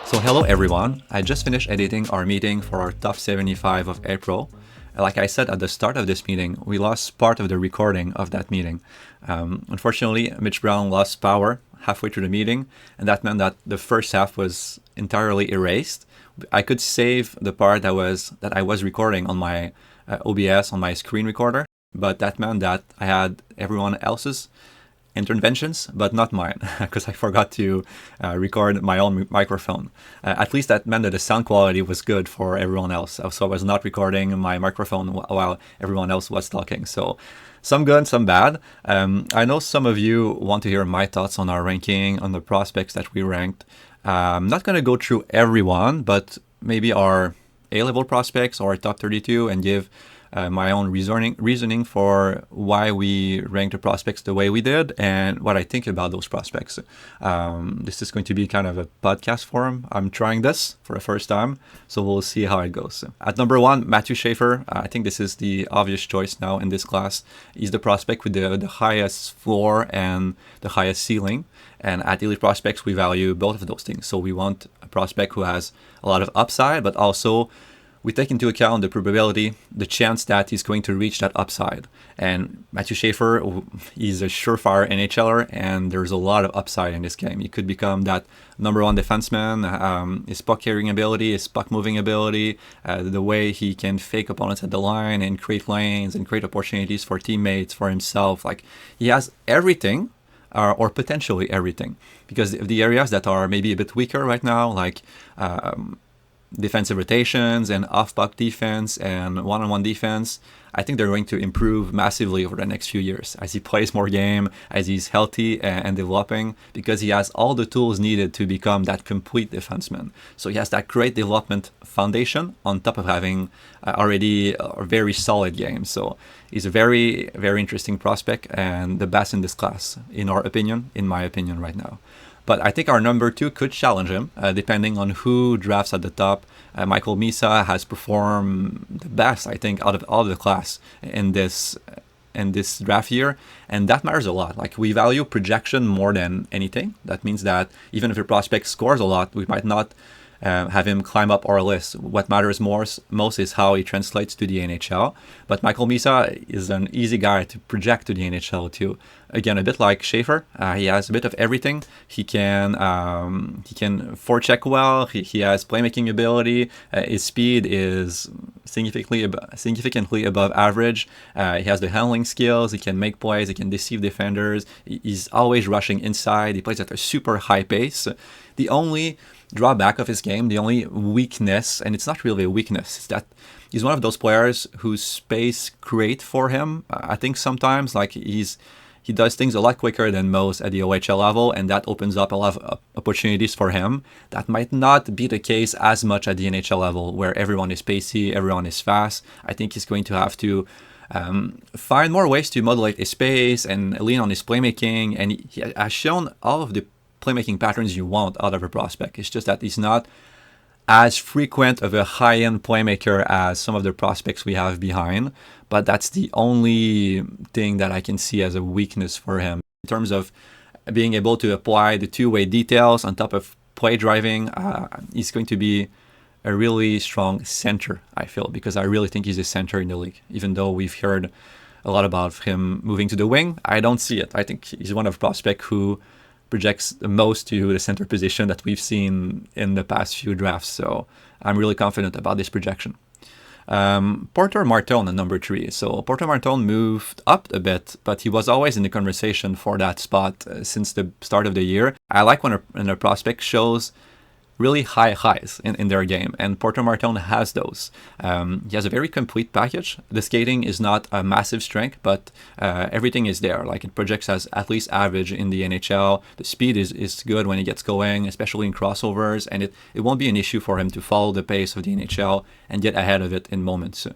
So hello everyone, I just finished editing our meeting for our top 75 of April. Like I said at the start of this meeting, we lost part of the recording of that meeting. Unfortunately, Mitch Brown lost power halfway through the meeting, and that meant that the first half was entirely erased. I could save the part that I was recording on my OBS, on my screen recorder, but that meant that I had everyone else's interventions, but not mine, because I forgot to record my own microphone. At least that meant that the sound quality was good for everyone else. So I was not recording my microphone while everyone else was talking. So some good, some bad. I know some of you want to hear my thoughts on our ranking, on the prospects that we ranked. I'm not going to go through everyone, but maybe our A-level prospects or top 32 and give my own reasoning for why we ranked the prospects the way we did and what I think about those prospects. This is going to be kind of a podcast forum. I'm trying this for the first time, so we'll see how it goes. At number 1, Matthew Schaefer. I think this is the obvious choice now in this class. He's the prospect with the highest floor and the highest ceiling. And at Elite Prospects, we value both of those things. So we want a prospect who has a lot of upside, but also we take into account the probability, the chance that he's going to reach that upside. And Matthew Schaefer, he's a surefire NHLer, and there's a lot of upside in this game. He could become that number 1 defenseman. His puck carrying ability, his puck moving ability, the way he can fake opponents at the line and create lanes and create opportunities for teammates, for himself. Like, he has everything, or potentially everything. Because the areas that are maybe a bit weaker right now, like defensive rotations and off-puck defense and one-on-one defense, I think they're going to improve massively over the next few years as he plays more game, as he's healthy and developing, because he has all the tools needed to become that complete defenseman. So he has that great development foundation on top of having already a very solid game. So he's a very, very interesting prospect and the best in this class, in my opinion right now. But I think our number 2 could challenge him, depending on who drafts at the top. Michael Misa has performed the best, I think, out of all the class in this draft year, and that matters a lot. Like, we value projection more than anything. That means that even if a prospect scores a lot, we might not have him climb up our list. What matters most is how he translates to the NHL. But Michael Misa is an easy guy to project to the NHL too. Again, a bit like Schaefer, he has a bit of everything. He can forecheck well. He has playmaking ability. His speed is significantly above average. He has the handling skills. He can make plays. He can deceive defenders. He's always rushing inside. He plays at a super high pace. The only drawback of his game, the only weakness, and it's not really a weakness, is that he's one of those players whose space create for him. I think sometimes like he does things a lot quicker than most at the OHL level, and that opens up a lot of opportunities for him. That might not be the case as much at the NHL level, where everyone is pacey, everyone is fast. I think he's going to have to find more ways to modulate his pace and lean on his playmaking, and he has shown all of the playmaking patterns you want out of a prospect. It's just that he's not as frequent of a high-end playmaker as some of the prospects we have behind, but that's the only thing that I can see as a weakness for him. In terms of being able to apply the two-way details on top of play driving, he's going to be a really strong center, I feel, because I really think he's a center in the league. Even though we've heard a lot about him moving to the wing, I don't see it. I think he's one of the prospects who projects the most to the center position that we've seen in the past few drafts. So I'm really confident about this projection. Porter Martone at number 3. So Porter Martone moved up a bit, but he was always in the conversation for that spot since the start of the year. I like when a prospect shows really high highs in their game, and Porter Martone has those. He has a very complete package. The skating is not a massive strength, but everything is there. Like, it projects as at least average in the NHL. The speed is good when he gets going, especially in crossovers, and it won't be an issue for him to follow the pace of the NHL and get ahead of it in moments.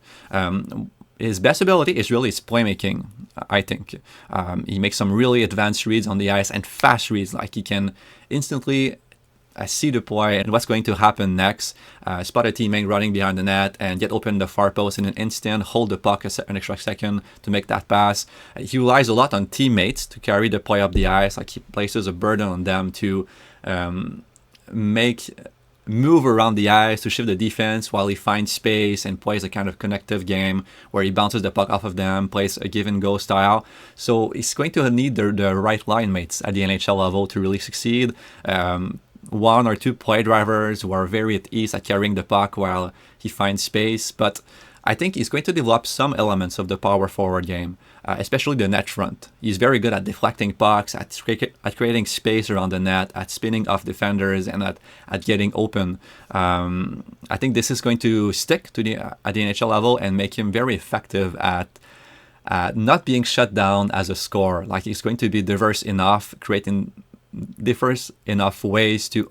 His best ability is really his playmaking, I think. He makes some really advanced reads on the ice and fast reads. Like, he can instantly see the play and what's going to happen next, spot a teammate running behind the net and get open the far post in an instant, hold the puck an extra second to make that pass. He relies a lot on teammates to carry the play up the ice. Like, he places a burden on them to make move around the ice to shift the defense while he finds space and plays a kind of connective game where he bounces the puck off of them, plays a give and go style. So he's going to need the right line mates at the NHL level to really succeed. One or two play drivers who are very at ease at carrying the puck while he finds space. But I think he's going to develop some elements of the power forward game, especially the net front. He's very good at deflecting pucks, at creating space around the net, at spinning off defenders, and at getting open. I think this is going to stick to at the NHL level and make him very effective at not being shut down as a scorer. Like, he's going to be diverse enough, creating differs enough ways to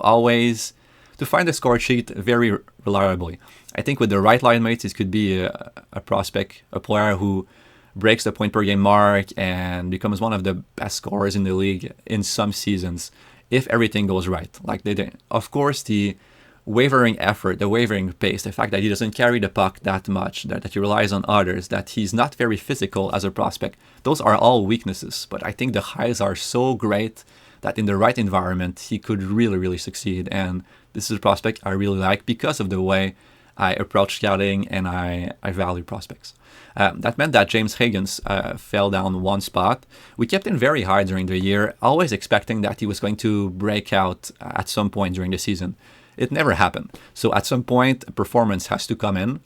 find the score sheet very reliably. I think with the right line mates, it could be a prospect, a player who breaks the point per game mark and becomes one of the best scorers in the league in some seasons, if everything goes right. Like, of course, the wavering effort, the wavering pace, the fact that he doesn't carry the puck that much, that he relies on others, that he's not very physical as a prospect, those are all weaknesses. But I think the highs are so great that in the right environment, he could really, really succeed. And this is a prospect I really like because of the way I approach scouting and I value prospects. That meant that James Hagens fell down one spot. We kept him very high during the year, always expecting that he was going to break out at some point during the season. It never happened. So at some point, performance has to come in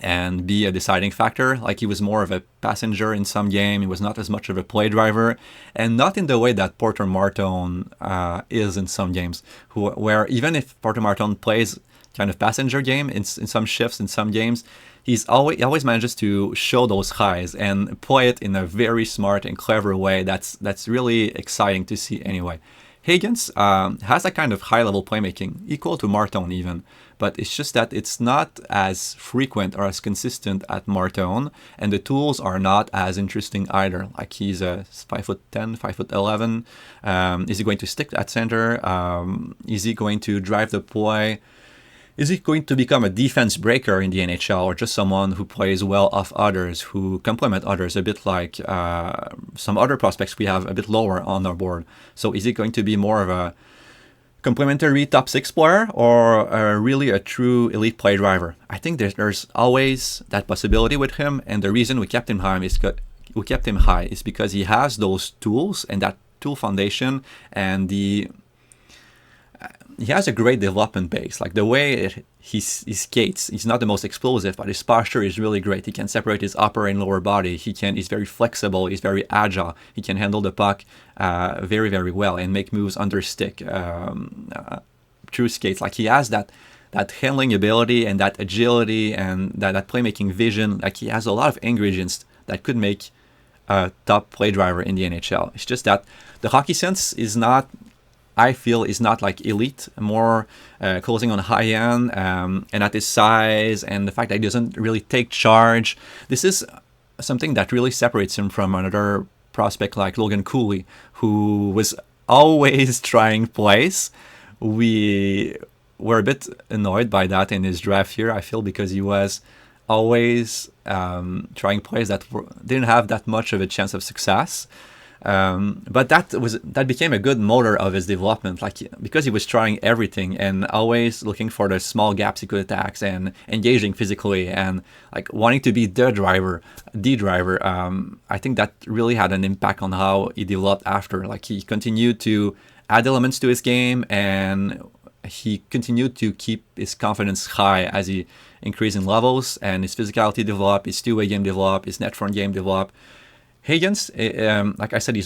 and be a deciding factor. Like, he was more of a passenger in some game. He was not as much of a play driver, and not in the way that Porter Martone is in some games, where even if Porter Martone plays kind of passenger game in some shifts in some games, he always manages to show those highs and play it in a very smart and clever way that's really exciting to see anyway. Hagens has a kind of high-level playmaking, equal to Martone even, but it's just that it's not as frequent or as consistent at Martone, and the tools are not as interesting either. Like, he's a 5'10", 5'11". Is he going to stick at center? Is he going to drive the play? Is he going to become a defense breaker in the NHL, or just someone who plays well off others, who complement others, a bit like some other prospects we have a bit lower on our board? So is he going to be more of a complementary top six player, or really a true elite play driver? I think there's always that possibility with him, and the reason we kept him high is because he has those tools and that tool foundation, and he has a great development base. Like, the way he skates, he's not the most explosive, but his posture is really great. He can separate his upper and lower body. He's very flexible. He's very agile. He can handle the puck very, very well and make moves under stick through skates. Like, he has that handling ability and that agility and that playmaking vision. Like, he has a lot of ingredients that could make a top play driver in the NHL. It's just that the hockey sense is not like elite, more closing on high end, and at his size and the fact that he doesn't really take charge. This is something that really separates him from another prospect like Logan Cooley, who was always trying plays. We were a bit annoyed by that in his draft here, I feel, because he was always trying plays that didn't have that much of a chance of success. But that became a good motor of his development, like, because he was trying everything and always looking for the small gaps he could attack and engaging physically and like wanting to be the driver. I think that really had an impact on how he developed after. Like, he continued to add elements to his game, and he continued to keep his confidence high as he increased in levels, and his physicality developed, his two-way game developed, his net front game developed. Hagens, like I said, he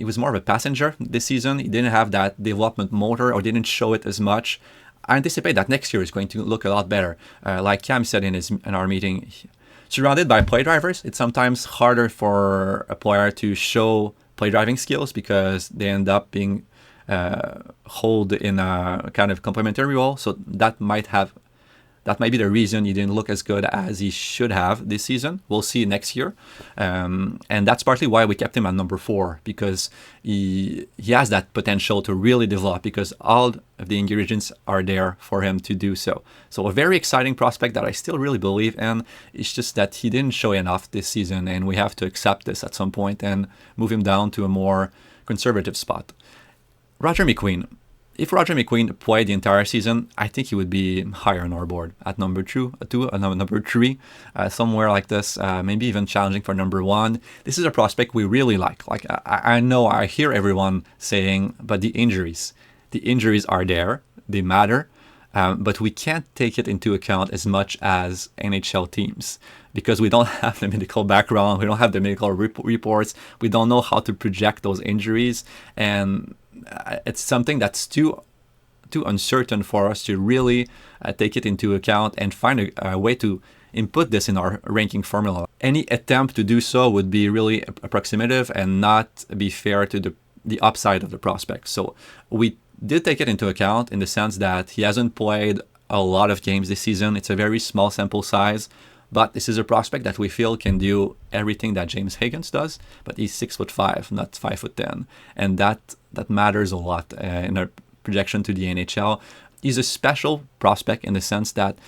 was more of a passenger this season. He didn't have that development motor, or didn't show it as much. I anticipate that next year is going to look a lot better. Like Cam said in our meeting, surrounded by play drivers, it's sometimes harder for a player to show play driving skills because they end up being held in a kind of complementary role. So that might be the reason he didn't look as good as he should have this season. We'll see next year. And that's partly why we kept him at number 4, because he has that potential to really develop, because all of the ingredients are there for him to do so. So a very exciting prospect that I still really believe in. It's just that he didn't show enough this season, and we have to accept this at some point and move him down to a more conservative spot. Roger McQueen. if Roger McQueen played the entire season, I think he would be higher on our board at number number three, somewhere like this, maybe even challenging for number one. This is a prospect we really like. Like I know I hear everyone saying, but the injuries are there, they matter, but we can't take it into account as much as NHL teams because we don't have the medical background, we don't have the medical reports, we don't know how to project those injuries, and it's something that's too uncertain for us to really take it into account and find a way to input this in our ranking formula. Any attempt to do so would be really approximative and not be fair to the upside of the prospect. So we did take it into account in the sense that he hasn't played a lot of games this season. It's a very small sample size, but this is a prospect that we feel can do everything that James Hagens does, but he's 6'5", not 5'10", and that matters a lot in our projection to the NHL. He's a special prospect in the sense that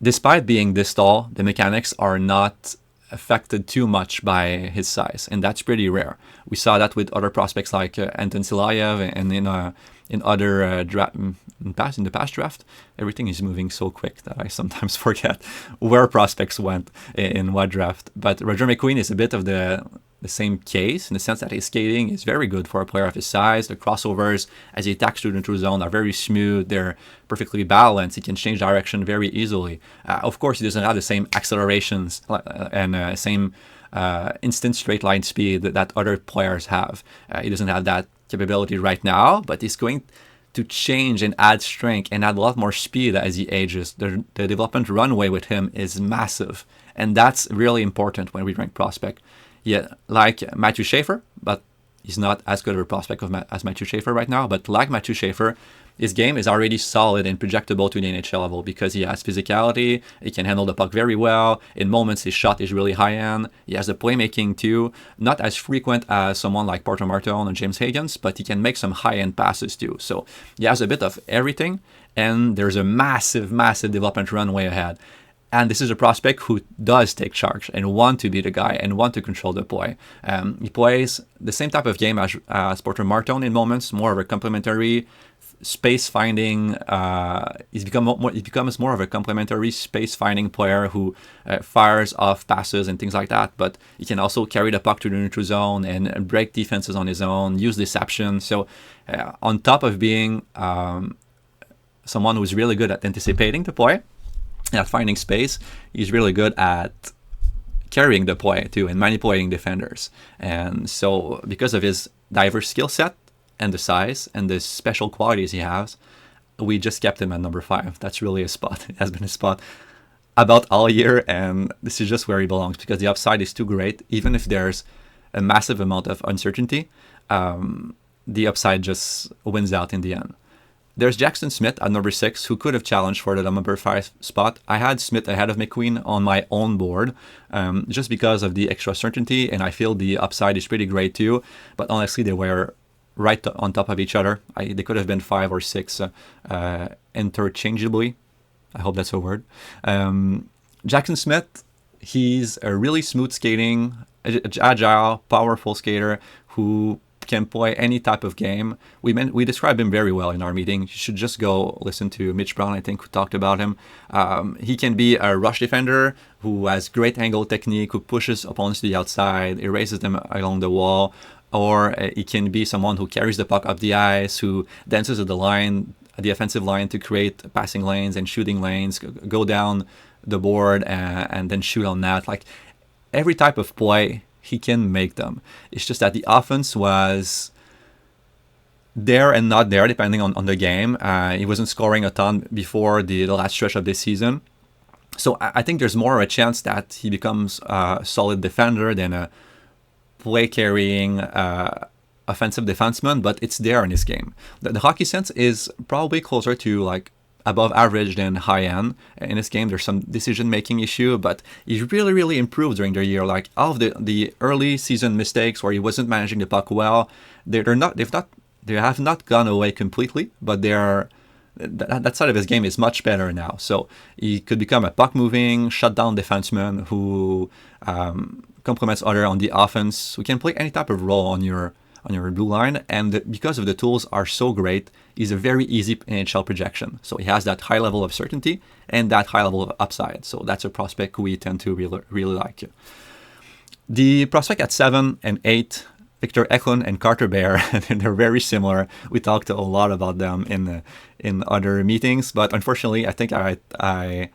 despite being this tall, the mechanics are not affected too much by his size, and that's pretty rare. We saw that with other prospects like Anton Silayev, and in other in the past draft. Everything is moving so quick that I sometimes forget where prospects went in what draft. But Roger McQueen is a bit of the same case in the sense that his skating is very good for a player of his size. The crossovers as he attacks through the neutral zone are very smooth. They're perfectly balanced. He can change direction very easily. Of course, he doesn't have the same accelerations and same instant straight line speed that other players have. He doesn't have that capability right now, but he's going to change and add strength and add a lot more speed as he ages. The development runway with him is massive, and that's really important when we rank prospect. Yeah, like Matthew Schaefer, but he's not as good of a prospect as Matthew Schaefer right now. But like Matthew Schaefer, his game is already solid and projectable to the NHL level because he has physicality, he can handle the puck very well. In moments, his shot is really high-end. He has the playmaking too, not as frequent as someone like Porter Martone and James Hagens, but he can make some high-end passes too. So he has a bit of everything, and there's a massive, massive development runway ahead. And this is a prospect who does take charge and want to be the guy and want to control the play. He plays the same type of game as Porter Martone in moments, more of a complementary space finding. He becomes more of a complementary space finding player who fires off passes and things like that. But he can also carry the puck to the neutral zone and break defenses on his own, use deception. So on top of being someone who's really good at anticipating the play, at finding space, he's really good at carrying the play too and manipulating defenders. And so because of his diverse skill set and the size and the special qualities he has, we just kept him at number 5. That's really a spot. It has been a spot about all year, and this is just where he belongs because the upside is too great. Even if there's a massive amount of uncertainty, the upside just wins out in the end. There's Jackson Schmidt at number 6, who could have challenged for the number 5 spot. I had Schmidt ahead of McQueen on my own board, just because of the extra certainty, and I feel the upside is pretty great too. But honestly, they were right on top of each other. They could have been 5 or 6 interchangeably. I hope that's a word. Jackson Schmidt, he's a really smooth skating, agile, powerful skater who can play any type of game. We described him very well in our meeting. You should just go listen to Mitch Brown, I think, who talked about him. He can be a rush defender who has great angle technique, who pushes opponents to the outside, erases them along the wall, or he can be someone who carries the puck up the ice, who dances at the offensive line to create passing lanes and shooting lanes, go down the board and then shoot on that. Like every type of play, he can make them. It's just that the offense was there and not there depending on the game. He wasn't scoring a ton before the last stretch of this season. So I think there's more of a chance that he becomes a solid defender than a play-carrying offensive defenseman, but it's there in his game. The hockey sense is probably closer to like above average than high end. In this game, there's some decision-making issue, but he really improved during the year. Like all of the early season mistakes where he wasn't managing the puck well, they have not gone away completely, but that side of his game is much better now. So he could become a puck-moving, shutdown defenseman who complements other on the offense. We can play any type of role on on your blue line. And because of the tools are so great, he's a very easy NHL projection. So he has that high level of certainty and that high level of upside. So that's a prospect we tend to really like. The prospect at 7 and 8, Victor Eklund and Carter Behm, they're very similar. We talked a lot about them in other meetings, but unfortunately, I think I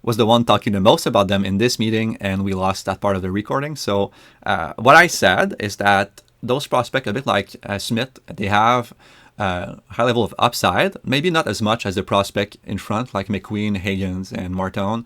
was the one talking the most about them in this meeting, and we lost that part of the recording. So what I said is that those prospects, a bit like Schmidt, they have a high level of upside, maybe not as much as the prospect in front, like McQueen, Hagens, and Martone.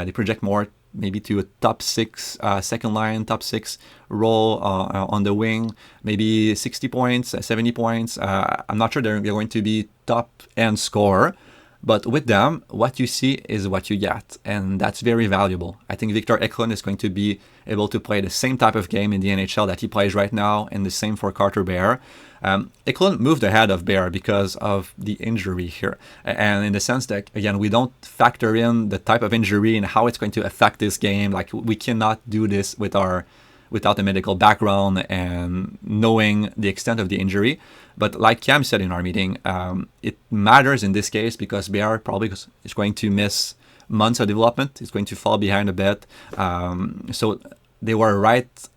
They project more maybe to a top 6 second line, top 6 role on the wing, maybe 60 points, 70 points. I'm not sure they're going to be top end scorer, but with them, what you see is what you get, and that's very valuable. I think Victor Eklund is going to be able to play the same type of game in the NHL that he plays right now, and the same for Carter Behm. Eklund moved ahead of Behm because of the injury here, and in the sense that, again, we don't factor in the type of injury and how it's going to affect this game. Like, we cannot do this without a medical background and knowing the extent of the injury. But like Cam said in our meeting, it matters in this case because Behm probably is going to miss months of development. It's going to fall behind a bit. So they were right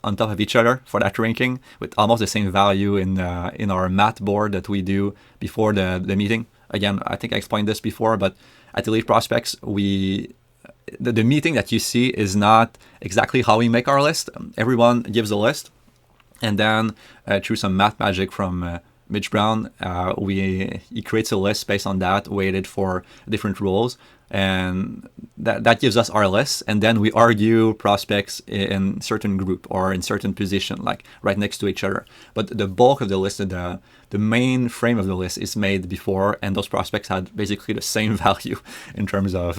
on top of each other for that ranking, with almost the same value in our math board that we do before the meeting. Again, I think I explained this before, but at Elite Prospects, the meeting that you see is not exactly how we make our list. Everyone gives a list, and then through some math magic from Mitch Brown, he creates a list based on that, weighted for different roles, and that gives us our list. And then we argue prospects in certain group or in certain position, like right next to each other. But the bulk of the list, the main frame of the list, is made before, and those prospects had basically the same value in terms of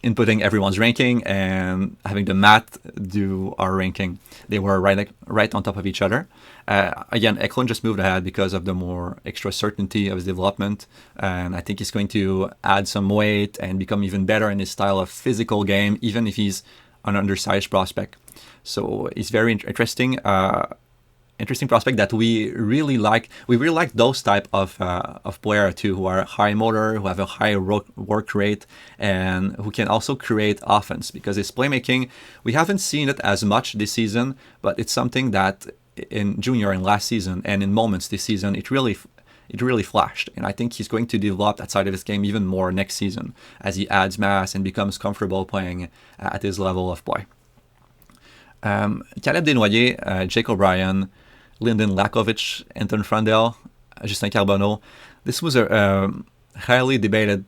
inputting everyone's ranking and having the math do our ranking. They were right on top of each other. Again, Eklund just moved ahead because of the more extra certainty of his development, and I think he's going to add some weight and become even better in his style of physical game, even if he's an undersized prospect. So he's very interesting prospect that we really like. We really like those type of player too, who are high motor, who have a high work rate, and who can also create offense, because his playmaking, we haven't seen it as much this season, but it's something that in junior and last season and in moments this season, it really flashed. And I think he's going to develop that side of his game even more next season as he adds mass and becomes comfortable playing at his level of play. Caleb Desnoyers, Jake O'Brien, Lynden, Lakovic, Anton Frondell, Justin Carbonneau. This was a highly debated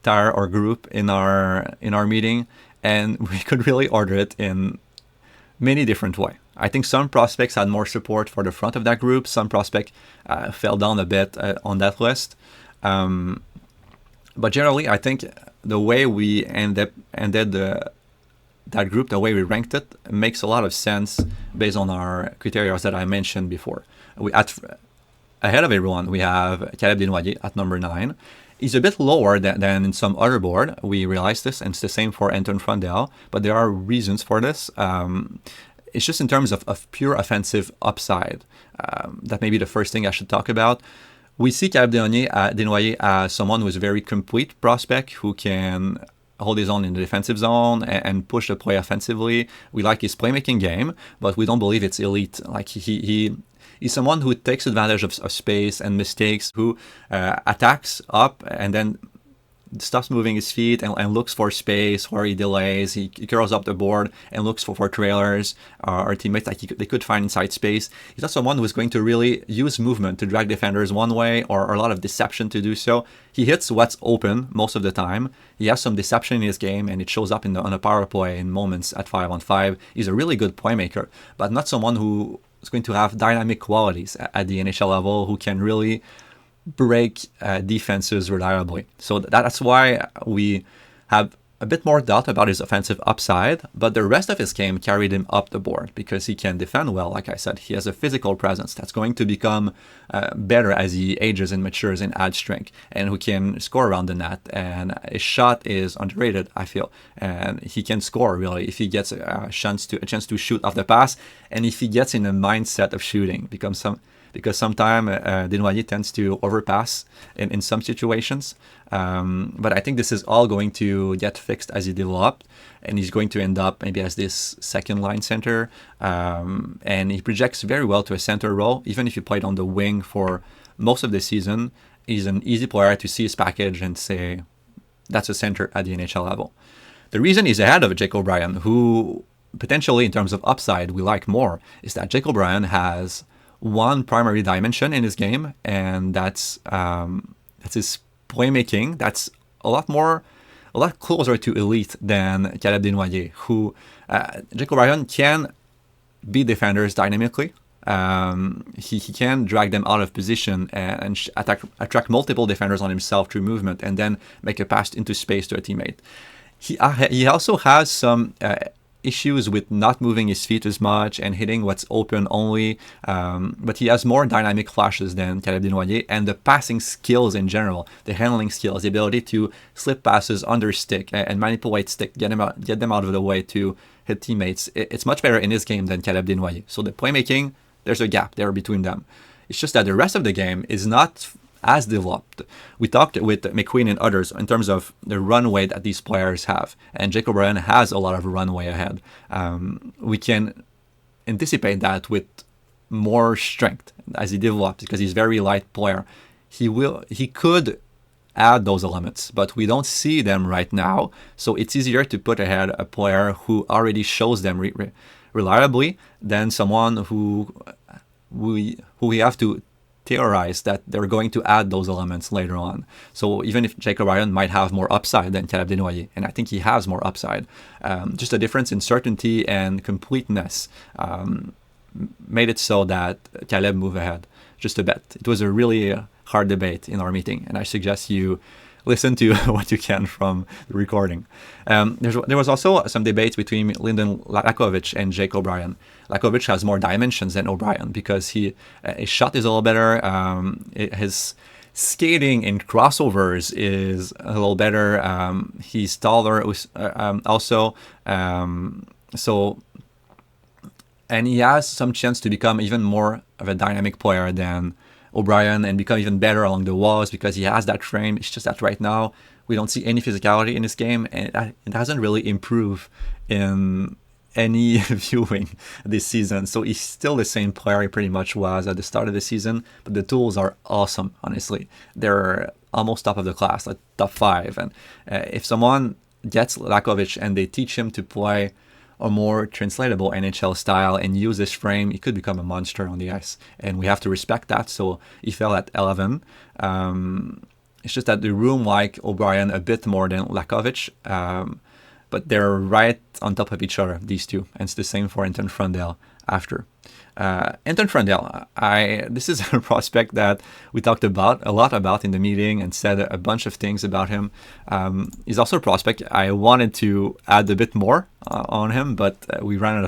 tier or group in our meeting, and we could really order it in many different ways. I think some prospects had more support for the front of that group. Some prospects fell down a bit on that list. But generally, I think the way we ended that group, the way we ranked it, makes a lot of sense based on our criteria that I mentioned before. Ahead of everyone, we have Caleb Desnoyers at number 9. He's a bit lower than in some other board. We realized this, and it's the same for Anton Frondell, but there are reasons for this. It's just in terms of pure offensive upside. That may be the first thing I should talk about. We see Caleb Desnoyers as someone who is a very complete prospect who can hold his own in the defensive zone and push the play offensively. We like his playmaking game, but we don't believe it's elite. Like he's someone who takes advantage of space and mistakes, who attacks up and then stops moving his feet and looks for space where he delays. He curls up the board and looks for trailers or teammates that they could find inside space. He's not someone who is going to really use movement to drag defenders one way or a lot of deception to do so. He hits what's open most of the time. He has some deception in his game, and it shows up on a power play in moments at 5-on-5. He's a really good playmaker, but not someone who is going to have dynamic qualities at the NHL level, who can really break defenses reliably. So that's why we have a bit more doubt about his offensive upside, but the rest of his game carried him up the board because he can defend well. Like I said, he has a physical presence that's going to become better as he ages and matures and adds strength, and who can score around the net. And his shot is underrated, I feel, and he can score really if he gets a chance to shoot off the pass, and if he gets in the mindset of shooting, because sometimes Desnoyers tends to overpass in some situations. But I think this is all going to get fixed as he develops, and he's going to end up maybe as this second line center. And he projects very well to a center role, even if he played on the wing for most of the season. He's an easy player to see his package and say, that's a center at the NHL level. The reason he's ahead of Jake O'Brien, who potentially in terms of upside we like more, is that Jake O'Brien has one primary dimension in his game, and that's his playmaking. That's a lot closer to elite than Caleb Desnoyers, who Jake O'Brien can beat defenders dynamically. He can drag them out of position and attract multiple defenders on himself through movement, and then make a pass into space to a teammate. He also has some issues with not moving his feet as much and hitting what's open only, but he has more dynamic flashes than Caleb Desnoyers, and the passing skills in general, the handling skills, the ability to slip passes under stick and manipulate stick, get them out of the way to hit teammates. It's much better in his game than Caleb Desnoyers. So the playmaking, there's a gap there between them. It's just that the rest of the game is not as developed. We talked with McQueen and others in terms of the runway that these players have, and Jake O'Brien has a lot of runway ahead. We can anticipate that with more strength as he develops, because he's a very light player. He could add those elements, but we don't see them right now, so it's easier to put ahead a player who already shows them reliably than someone who we have to theorize that they're going to add those elements later on. So even if Jake O'Brien might have more upside than Caleb Desnoyers, and I think he has more upside, just a difference in certainty and completeness made it so that Caleb moved ahead just a bit. It was a really hard debate in our meeting, and I suggest you listen to what you can from the recording. There was also some debates between Lynden, Lakovic, and Jake O'Brien. Lakovic has more dimensions than O'Brien because his shot is a little better. His skating in crossovers is a little better. He's taller also. And he has some chance to become even more of a dynamic player than O'Brien and become even better along the walls because he has that frame. It's just that right now we don't see any physicality in his game, and it hasn't really improved in any viewing this season. So he's still the same player he pretty much was at the start of the season, but the tools are awesome, honestly. They're almost top of the class, like top 5. And if someone gets Lakovic and they teach him to play a more translatable NHL style and use this frame, he could become a monster on the ice, and we have to respect that. So he fell at 11. It's just that the room like O'Brien a bit more than Lakovic, but they're right on top of each other, these two, and it's the same for Anton Frondell after. Anton Frondell, this is a prospect that we talked a lot about in the meeting and said a bunch of things about him. He's also a prospect I wanted to add a bit more on him, but we ran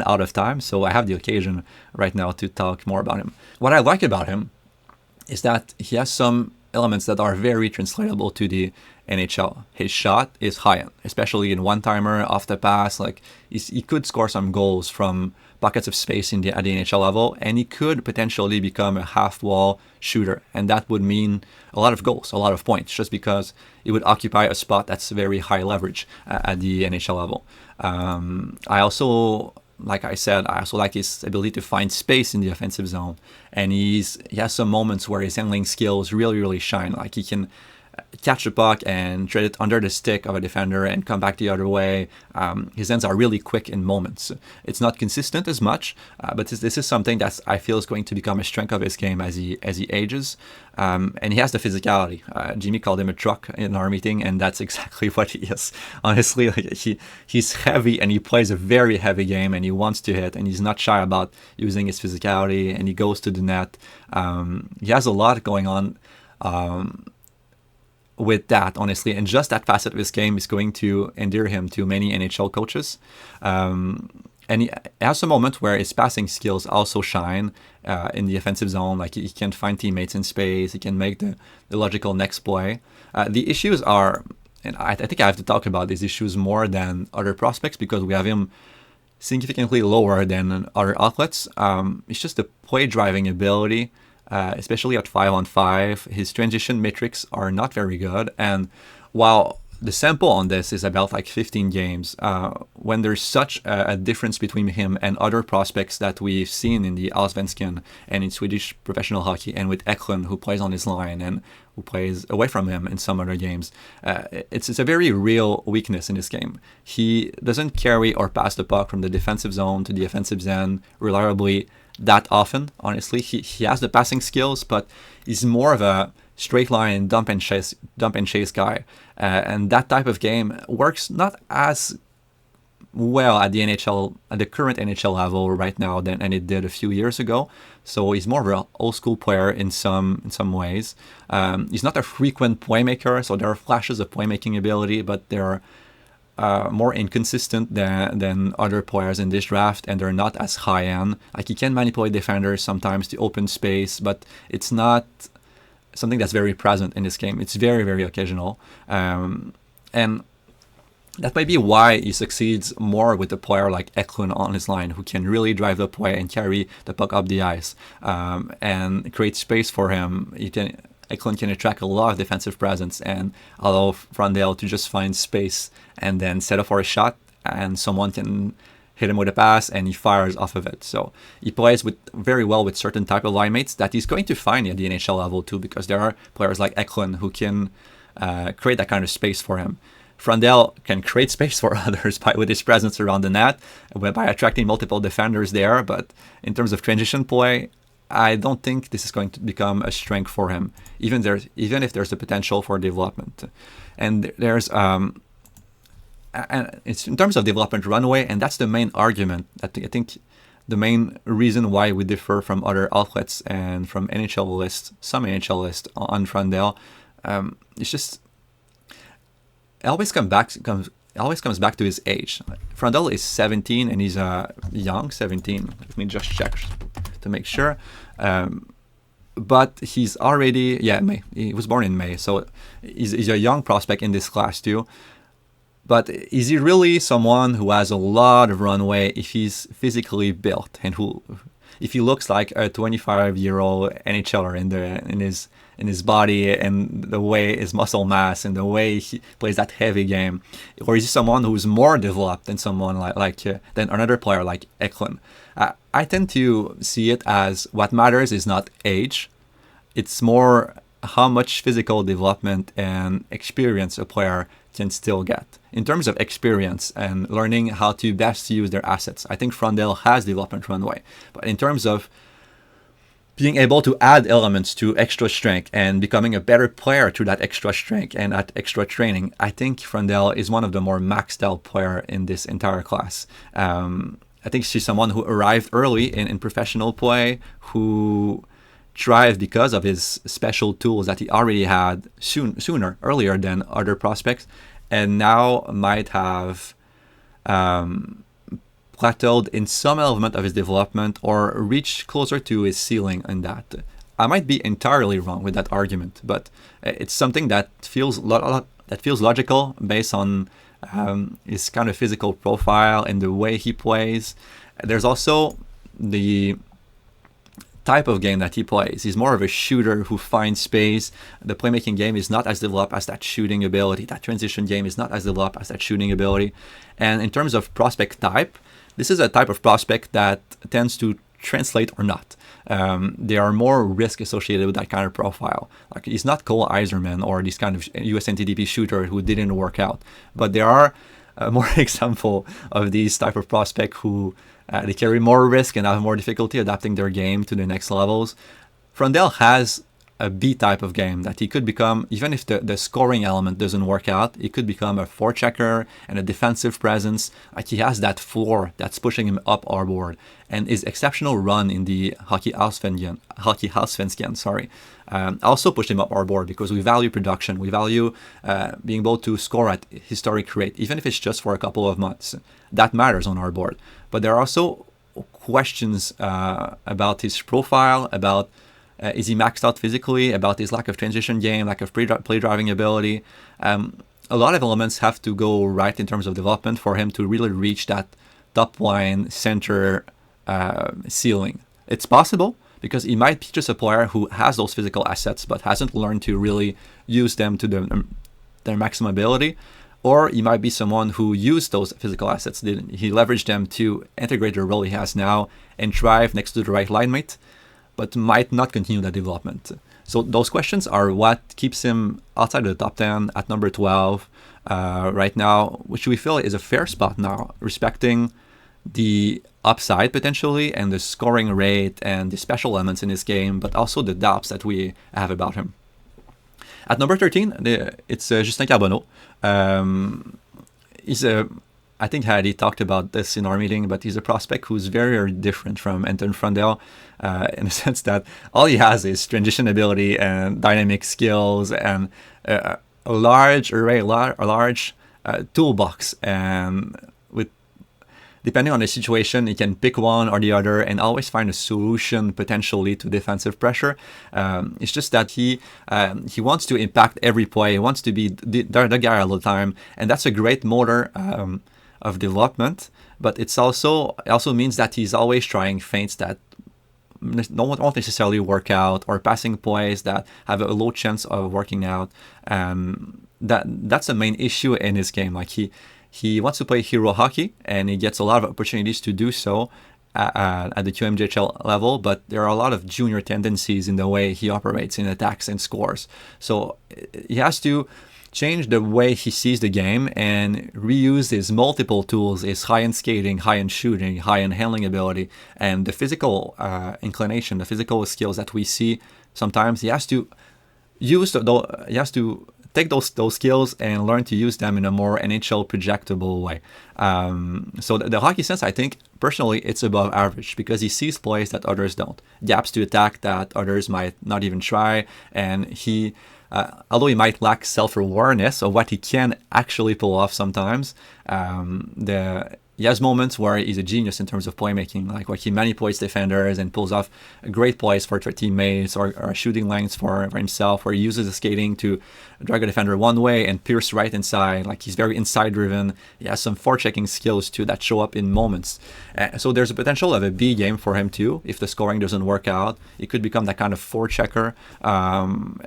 out of time, so I have the occasion right now to talk more about him. What I like about him is that he has some elements that are very translatable to the NHL. His shot is high-end, especially in one-timer, off the pass. Like he could score some goals from pockets of space at the NHL level, and he could potentially become a half-wall shooter, and that would mean a lot of goals, a lot of points, just because it would occupy a spot that's very high leverage at the NHL level. I also like his ability to find space in the offensive zone, and he has some moments where his handling skills really, really shine. Like he can catch the puck and tread it under the stick of a defender and come back the other way. His hands are really quick in moments. It's not consistent as much, but this is something that I feel is going to become a strength of his game as he ages. And he has the physicality. Jimmy called him a truck in our meeting, and that's exactly what he is. Honestly, he's heavy, and he plays a very heavy game, and he wants to hit, and he's not shy about using his physicality, and he goes to the net. He has a lot going on. with that, honestly, and just that facet of his game is going to endear him to many NHL coaches. And he has a moment where his passing skills also shine in the offensive zone. Like he can find teammates in space. He can make the logical next play. The issues are, and I think I have to talk about these issues more than other prospects because we have him significantly lower than other athletes. It's just the play driving ability, especially at 5-on-5. His transition metrics are not very good. And while the sample on this is about like 15 games, when there's such a difference between him and other prospects that we've seen in the Allsvenskan and in Swedish professional hockey, and with Eklund, who plays on his line and who plays away from him in some other games, it's a very real weakness in this game. He doesn't carry or pass the puck from the defensive zone to the offensive end reliably that often, honestly. He has the passing skills, but he's more of a straight line dump and chase guy, and that type of game works not as well at the current NHL level right now than it did a few years ago. So he's more of an old school player in some ways. He's not a frequent playmaker, so there are flashes of playmaking ability, but they're more inconsistent than other players in this draft, and they're not as high end. Like he can manipulate defenders sometimes to open space, but it's not something that's very present in this game. It's very, very occasional. And that might be why he succeeds more with a player like Eklund on his line, who can really drive the play and carry the puck up the ice and create space for him. Eklund can attract a lot of defensive presence and allow Frondell to just find space and then set up for a shot, and someone can hit him with a pass and he fires off of it. So he plays very well with certain type of line mates that he's going to find at the NHL level too, because there are players like Eklund who can create that kind of space for him. Frondell can create space for others with his presence around the net, by attracting multiple defenders there, but in terms of transition play, I don't think this is going to become a strength for him, even if there's the potential for development. And there's and it's in terms of development runway, and that's the main argument. I think the main reason why we differ from other outlets and from some NHL lists on Frondell. It's just it always comes back to his age. Frondell is 17 and he's young 17. Let me just check to make sure. But he's already May. He was born in May, so he's a young prospect in this class too. But is he really someone who has a lot of runway if he's physically built, and if he looks like a 25-year-old NHLer in his body and the way his muscle mass and the way he plays that heavy game, or is he someone who's more developed than someone than another player like Eklund? I tend to see it as what matters is not age; it's more how much physical development and experience a player can still get. In terms of experience and learning how to best use their assets, I think Frondell has development runway. But in terms of being able to add elements to extra strength and becoming a better player through that extra strength and that extra training, I think Frondell is one of the more maxed out player in this entire class. I think she's someone who arrived early in professional play, who thrived because of his special tools that he already had earlier than other prospects, and now might have plateaued in some element of his development or reached closer to his ceiling in that. I might be entirely wrong with that argument, but it's something that feels logical based on his kind of physical profile and the way he plays. There's also the type of game that he plays. He's more of a shooter who finds space. The playmaking game is not as developed as that shooting ability. That transition game is not as developed as that shooting ability. And in terms of prospect type, this is a type of prospect that tends to translate or not. There are more risk associated with that kind of profile. Like he's not Cole Eiserman or this kind of USNTDP shooter who didn't work out. But there are more example of these type of prospect who they carry more risk and have more difficulty adapting their game to the next levels. Frondell has a B type of game, that he could become, even if the scoring element doesn't work out, he could become a forechecker and a defensive presence. Like, he has that floor that's pushing him up our board. And his exceptional run in the Hockey Allsvenskan, also pushed him up our board, because we value production. We value being able to score at historic rate, even if it's just for a couple of months. That matters on our board. But there are also questions about his profile, about is he maxed out physically, about his lack of transition game, lack of play driving ability. A lot of elements have to go right in terms of development for him to really reach that top line center ceiling. It's possible, because he might be just a player who has those physical assets but hasn't learned to really use them to their maximum ability. Or he might be someone who used those physical assets, he leveraged them to integrate the role he has now and thrive next to the right line mate, but might not continue that development. So those questions are what keeps him outside of the top 10 at number 12 right now, which we feel is a fair spot now, respecting the upside potentially and the scoring rate and the special elements in his game, but also the doubts that we have about him. At number 13, it's Justin Carbonneau. He's I think Hadi talked about this in our meeting, but he's a prospect who's very, very different from Anton Frondell in the sense that all he has is transition ability and dynamic skills and a large array, a large toolbox. And with depending on the situation, he can pick one or the other and always find a solution potentially to defensive pressure. It's just that he wants to impact every play. He wants to be the guy all the time, and that's a great motor of development, but it also means that he's always trying feints that won't necessarily work out, or passing plays that have a low chance of working out. That's the main issue in his game. Like, he wants to play hero hockey, and he gets a lot of opportunities to do so at the QMJHL level, but there are a lot of junior tendencies in the way he operates in attacks and scores. So he has to change the way he sees the game and reuse his multiple tools, his high-end skating, high-end shooting, high-end handling ability, and the physical inclination, the physical skills that we see. Sometimes he has to take those skills and learn to use them in a more NHL projectable way. So the hockey sense, I think, personally, it's above average, because he sees plays that others don't, gaps to attack that others might not even try, and he although he might lack self-awareness of what he can actually pull off sometimes, he has moments where he's a genius in terms of playmaking, like where he manipulates defenders and pulls off great plays for teammates, or shooting lengths for himself, where he uses the skating to drag a defender one way and pierce right inside. Like, he's very inside-driven. He has some forechecking skills too that show up in moments. So there's a potential of a B game for him too. If the scoring doesn't work out, he could become that kind of forechecker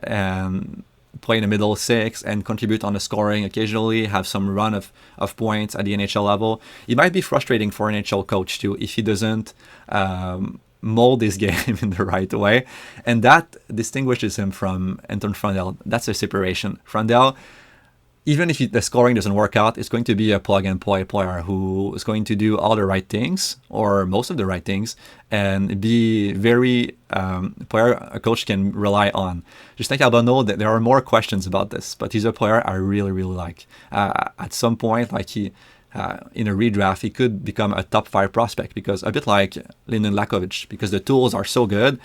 and play in the middle six and contribute on the scoring occasionally, have some run of points at the NHL level. It might be frustrating for an NHL coach too if he doesn't mold his game in the right way. And that distinguishes him from Anton Frondell. That's a separation. Frondell, even if the scoring doesn't work out, is going to be a plug-and-play player who is going to do all the right things, or most of the right things, and be very player a coach can rely on. Just think Carbonneau, that there are more questions about this, but he's a player I really, really like. At some point, like in a redraft, he could become a top 5 prospect, because a bit like Lynden Lakovic, because the tools are so good.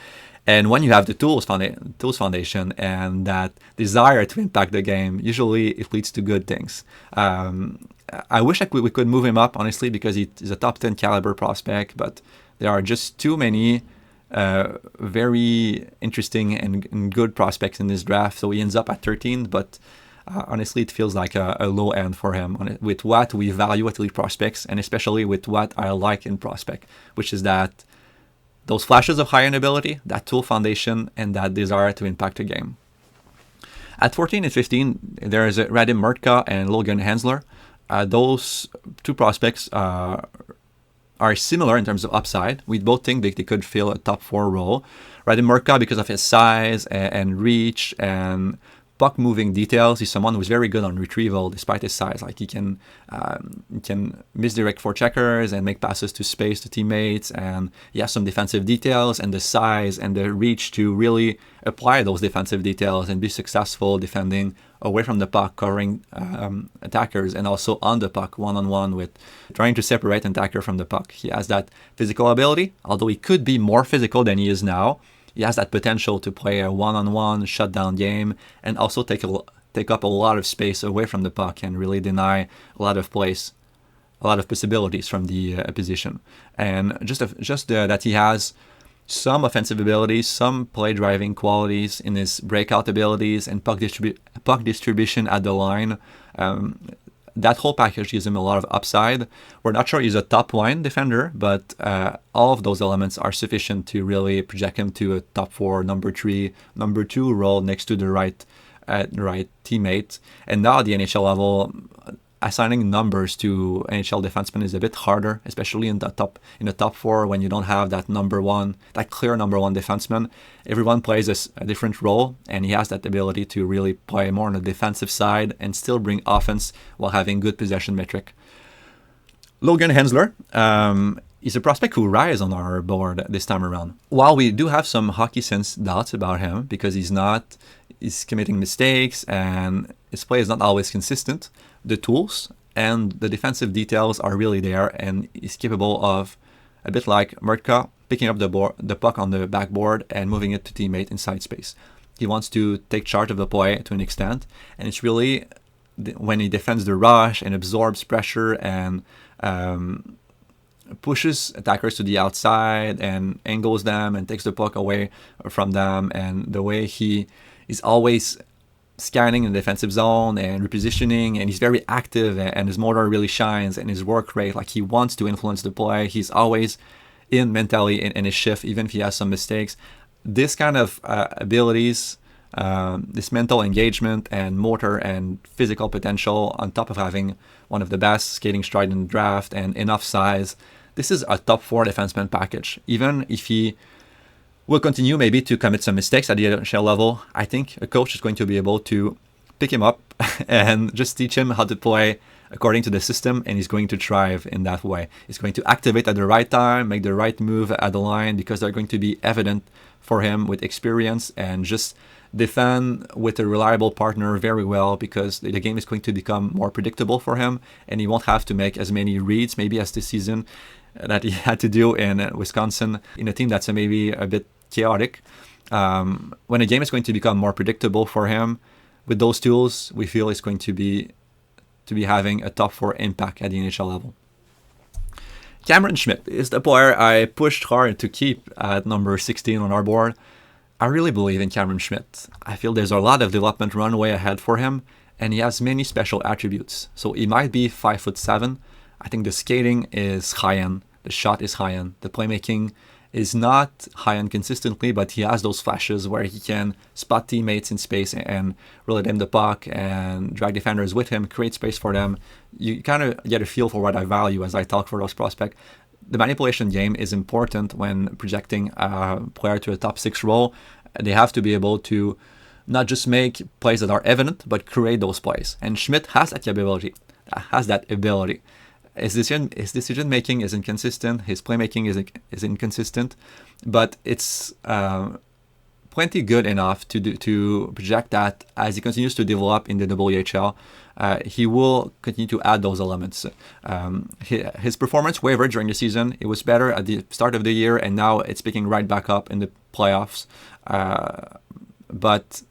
And when you have the tools foundation and that desire to impact the game, usually it leads to good things. I wish we could move him up, honestly, because he's a top 10 caliber prospect, but there are just too many very interesting and good prospects in this draft. So he ends up at 13, but honestly, it feels like a low end for him with what we value at elite prospects, and especially with what I like in prospect, which is that those flashes of high-end ability, that tool foundation, and that desire to impact the game. At 14 and 15, there is Radim Mrtka and Logan Hensler. Those two prospects are similar in terms of upside. We both think they could fill a top 4 role. Radim Mrtka, because of his size and reach and puck moving details. He's someone who's very good on retrieval despite his size. Like he can misdirect for checkers and make passes to space to teammates, and he has some defensive details and the size and the reach to really apply those defensive details and be successful defending away from the puck, covering attackers, and also on the puck one-on-one with trying to separate an attacker from the puck. He has that physical ability, although he could be more physical than he is now. He has that potential to play a one-on-one shutdown game and also take up a lot of space away from the puck and really deny a lot of possibilities from the opposition. And just that he has some offensive abilities, some play driving qualities in his breakout abilities and puck distribution at the line. That whole package gives him a lot of upside. We're not sure he's a top line defender, but all of those elements are sufficient to really project him to a top 4, number 3, number 2 role next to the right teammate. And now at the NHL level, assigning numbers to NHL defensemen is a bit harder, especially in the top 4 when you don't have that clear number one defenseman. Everyone plays a different role, and he has that ability to really play more on the defensive side and still bring offense while having good possession metric. Logan Hensler is a prospect who rise on our board this time around. While we do have some hockey sense doubts about him because he's committing mistakes and his play is not always consistent, the tools and the defensive details are really there, and he's capable of, a bit like Mrtka, picking up the puck on the backboard and moving it to teammate inside space. He wants to take charge of the play to an extent, and it's really when he defends the rush and absorbs pressure and pushes attackers to the outside and angles them and takes the puck away from them, and the way he is always scanning in the defensive zone and repositioning, and he's very active, and his motor really shines, and his work rate, like he wants to influence the play. He's always in mentally in his shift, even if he has some mistakes. This kind of abilities, this mental engagement and motor and physical potential, on top of having one of the best skating stride in the draft and enough size, this is a top 4 defenseman package. Even if he will continue maybe to commit some mistakes at the NHL level, I think a coach is going to be able to pick him up and just teach him how to play according to the system, and he's going to thrive in that way. He's going to activate at the right time, make the right move at the line, because they're going to be evident for him with experience, and just defend with a reliable partner very well, because the game is going to become more predictable for him, and he won't have to make as many reads maybe as this season that he had to do in Wisconsin in a team that's maybe a bit chaotic. When a game is going to become more predictable for him, with those tools, we feel it's going to be having a top 4 impact at the NHL level. Cameron Schmidt is the player I pushed hard to keep at number 16 on our board. I really believe in Cameron Schmidt. I feel there's a lot of development runway ahead for him, and he has many special attributes. So he might be 5'7". I think the skating is high-end, the shot is high-end, the playmaking is not high-end consistently, but he has those flashes where he can spot teammates in space and relay them the puck and drag defenders with him, create space for them. You kind of get a feel for what I value as I talk for those prospects. The manipulation game is important when projecting a player to a top 6 role. They have to be able to not just make plays that are evident, but create those plays. And Schmidt has that ability. His decision making is inconsistent. His playmaking is inconsistent, but it's plenty good enough to project that as he continues to develop in the WHL, he will continue to add those elements. His performance wavered during the season. It was better at the start of the year, and now it's picking right back up in the playoffs. But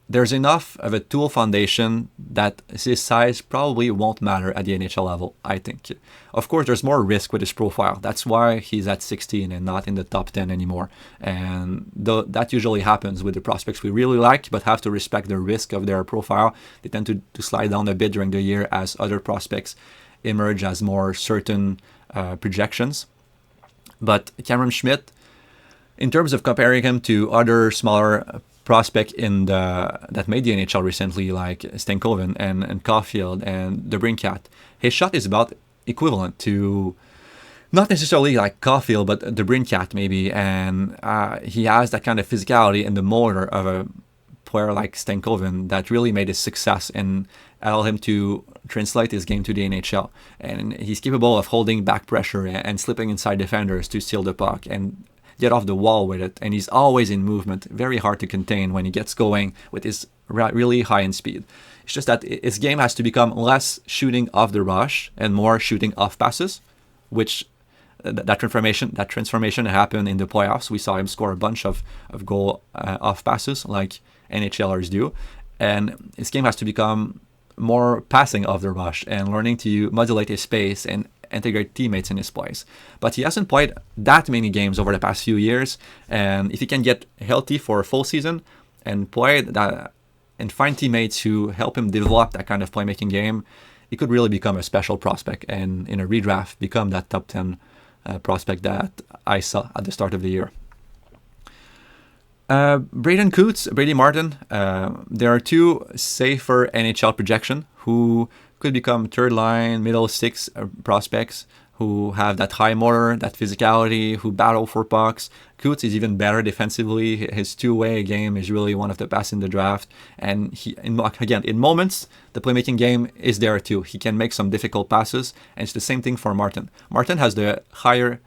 there's enough of a tool foundation that his size probably won't matter at the NHL level, I think. Of course, there's more risk with his profile. That's why he's at 16 and not in the top 10 anymore. And that usually happens with the prospects we really like, but have to respect the risk of their profile. They tend to slide down a bit during the year as other prospects emerge as more certain projections. But Cameron Schmidt, in terms of comparing him to other smaller prospect that made the NHL recently, like Stankoven and Caulfield and DeBrincat, his shot is about equivalent to, not necessarily like Caulfield, but DeBrincat maybe, and he has that kind of physicality and the motor of a player like Stankoven that really made his success and allowed him to translate his game to the NHL. And he's capable of holding back pressure and slipping inside defenders to steal the puck and get off the wall with it. And he's always in movement, very hard to contain when he gets going with his really high in speed. It's just that his game has to become less shooting off the rush and more shooting off passes, which that transformation happened in the playoffs. We saw him score a bunch of goal off passes like NHLers do. And his game has to become more passing off the rush and learning to modulate his pace and integrate teammates in his plays. But he hasn't played that many games over the past few years. And if he can get healthy for a full season and play that and find teammates who help him develop that kind of playmaking game, he could really become a special prospect and in a redraft become that top 10 prospect that I saw at the start of the year. Braeden, Cootes, Brady, Martone. There are two safer NHL projection who could become third line, middle six prospects who have that high motor, that physicality, who battle for pucks. Cootes is even better defensively. His two-way game is really one of the best in the draft. And in moments, the playmaking game is there too. He can make some difficult passes, and it's the same thing for Martone. Martone has the higher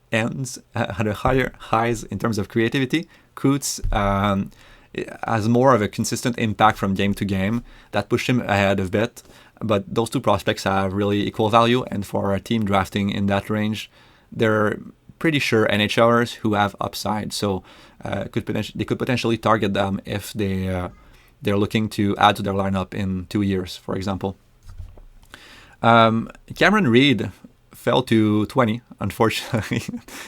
ends, the higher highs in terms of creativity. Cootes has more of a consistent impact from game to game that pushed him ahead a bit. But those two prospects have really equal value, and for a team drafting in that range, they're pretty sure NHLers who have upside. So they could potentially target them if they're looking to add to their lineup in 2 years, for example. Cameron Reid fell to 20, unfortunately.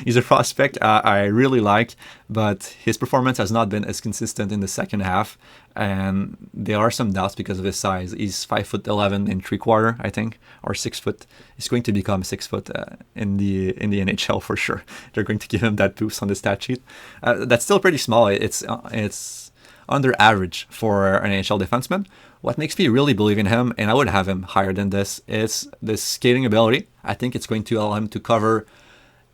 He's a prospect I really like, but his performance has not been as consistent in the second half, and there are some doubts because of his size. He's 5'11" and 3/4, I think, or 6 foot. He's going to become 6 foot in the NHL for sure. They're going to give him that boost on the stat sheet. That's still pretty small. It's under average for an NHL defenseman. What makes me really believe in him, and I would have him higher than this, is this skating ability. I think it's going to allow him to cover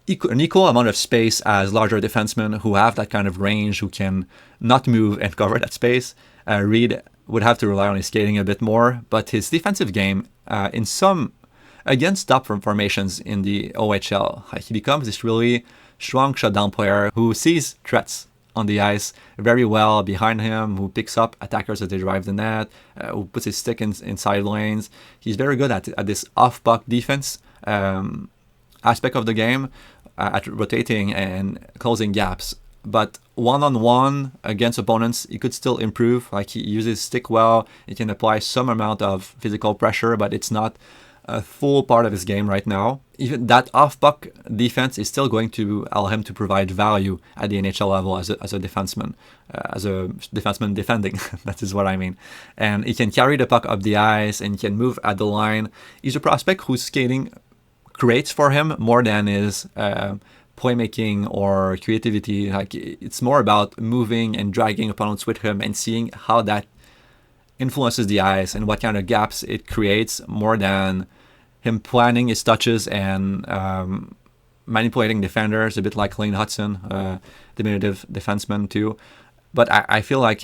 an equal amount of space as larger defensemen who have that kind of range, who can not move and cover that space. Reid would have to rely on his skating a bit more, but his defensive game, against top formations in the OHL, he becomes this really strong shutdown player who sees threats on the ice very well behind him, who picks up attackers as they drive the net, who puts his stick inside lanes. He's very good at this off-puck defense aspect of the game, at rotating and closing gaps. But one-on-one against opponents, he could still improve. Like, he uses stick well, he can apply some amount of physical pressure, but it's not a full part of his game right now. Even that off-puck defense is still going to allow him to provide value at the NHL level as a defenseman, defending. That is what I mean. And he can carry the puck up the ice and he can move at the line. He's a prospect whose skating creates for him more than his playmaking or creativity. Like, it's more about moving and dragging opponents with him and seeing how that influences the ice and what kind of gaps it creates, more than him planning his touches and manipulating defenders, a bit like Lane Hudson, diminutive defenseman too. But I feel like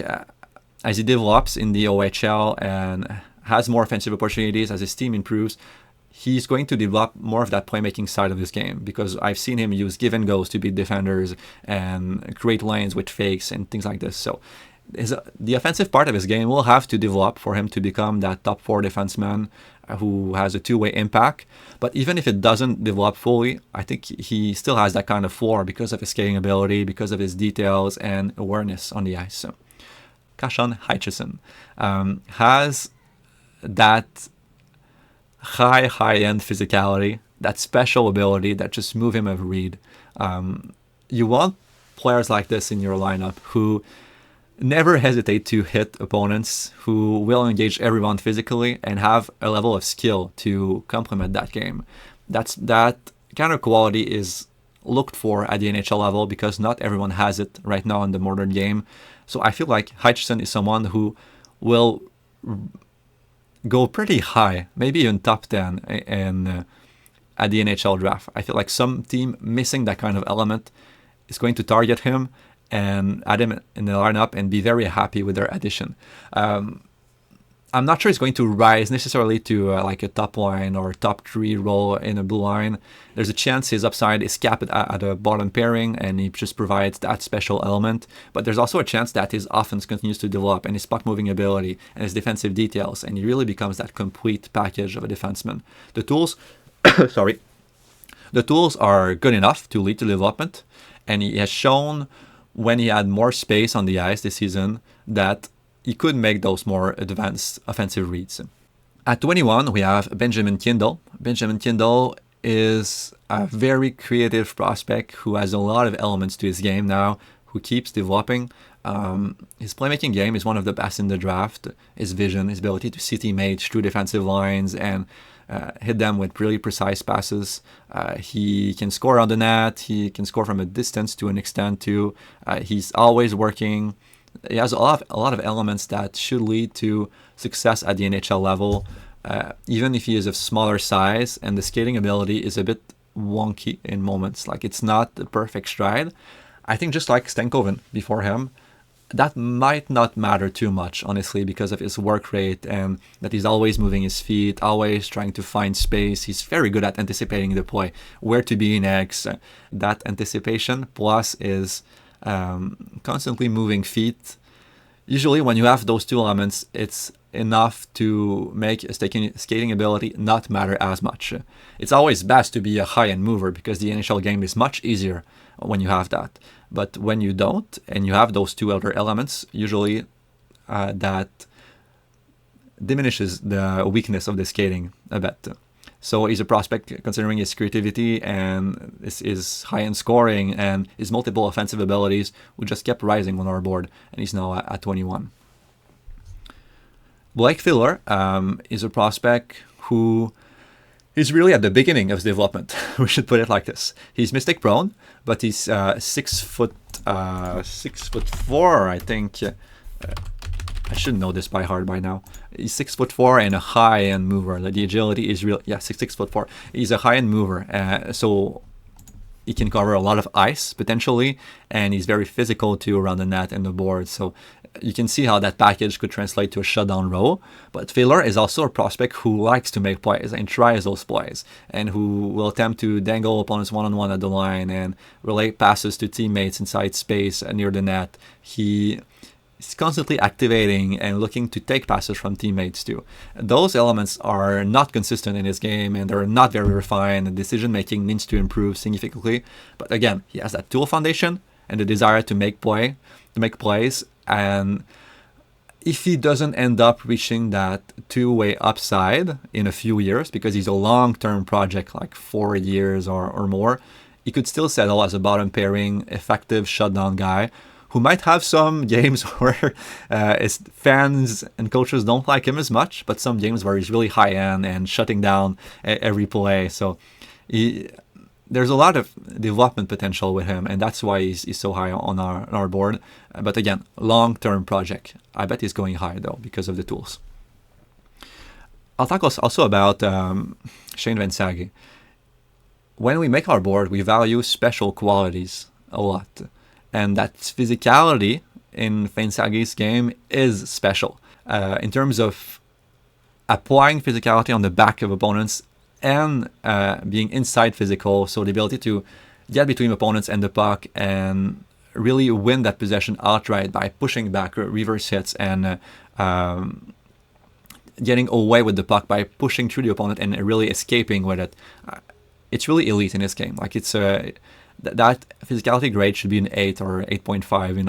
as he develops in the OHL and has more offensive opportunities, as his team improves, he's going to develop more of that playmaking side of his game, because I've seen him use give and goes to beat defenders and create lanes with fakes and things like this. So the offensive part of his game will have to develop for him to become that top 4 defenseman who has a two-way impact. But even if it doesn't develop fully, I think he still has that kind of floor because of his skating ability, because of his details and awareness on the ice. So Kashawn Aitcheson has that high-end physicality, that special ability that just move him of Reid. You want players like this in your lineup who never hesitate to hit opponents, who will engage everyone physically and have a level of skill to complement that game. That kind of quality is looked for at the NHL level, because not everyone has it right now in the modern game. So I feel like Aitcheson is someone who will go pretty high, maybe even top 10 at the NHL draft. I feel like some team missing that kind of element is going to target him, and add him in the lineup and be very happy with their addition. I'm not sure he's going to rise necessarily to like a top line or top 3 role in a blue line. There's a chance his upside is capped at a bottom pairing and he just provides that special element. But there's also a chance that his offense continues to develop and his puck moving ability and his defensive details, and he really becomes that complete package of a defenseman. The tools, the tools are good enough to lead to development, and he has shown when he had more space on the ice this season that he could make those more advanced offensive reads. At 21, we have Benjamin Kindel. Benjamin Kindel is a very creative prospect who has a lot of elements to his game now, who keeps developing. His playmaking game is one of the best in the draft. His vision, his ability to see teammates through defensive lines and hit them with really precise passes. He can score on the net. He can score from a distance to an extent too. He's always working. He has a lot of elements that should lead to success at the NHL level, even if he is of smaller size and the skating ability is a bit wonky in moments. Like, it's not the perfect stride. I think just like Stankoven before him, that might not matter too much, honestly, because of his work rate and that he's always moving his feet, always trying to find space. He's very good at anticipating the play, where to be next. That anticipation plus is constantly moving feet. Usually when you have those two elements, it's enough to make a skating ability not matter as much. It's always best to be a high-end mover because the NHL game is much easier when you have that. But when you don't and you have those two other elements, usually that diminishes the weakness of the skating a bit. So he's a prospect considering his creativity and his high-end scoring and his multiple offensive abilities, who just kept rising on our board, and he's now at 21. Blake Fiddler is a prospect who is really at the beginning of his development. We should put it like this. He's mistake prone, but he's 6'4", I think. I should know this by heart by now. He's 6'4" and a high-end mover. The agility is real. Yeah, 6'4". He's a high-end mover, so he can cover a lot of ice potentially, and he's very physical too around the net and the board. So you can see how that package could translate to a shutdown role. But Fiddler is also a prospect who likes to make plays and tries those plays, and who will attempt to dangle opponents one-on-one at the line and relay passes to teammates inside space near the net. He's constantly activating and looking to take passes from teammates too. Those elements are not consistent in his game and they're not very refined. The decision making needs to improve significantly. But again, he has that tool foundation and the desire to make plays. And if he doesn't end up reaching that two-way upside in a few years, because he's a long-term project, like 4 years or more, he could still settle as a bottom pairing, effective shutdown guy who might have some games where his fans and coaches don't like him as much, but some games where he's really high-end and shutting down every play. So there's a lot of development potential with him, and that's why he's so high on our board. But again, long-term project. I bet he's going high, though, because of the tools. I'll talk also about Shane Vansaghi. When we make our board, we value special qualities a lot. And that physicality in Vansaghi's game is special in terms of applying physicality on the back of opponents and being inside physical. So the ability to get between opponents and the puck and really win that possession outright by pushing back reverse hits and getting away with the puck by pushing through the opponent and really escaping with it. It's really elite in this game. Like, it's that physicality grade should be an 8 or 8.5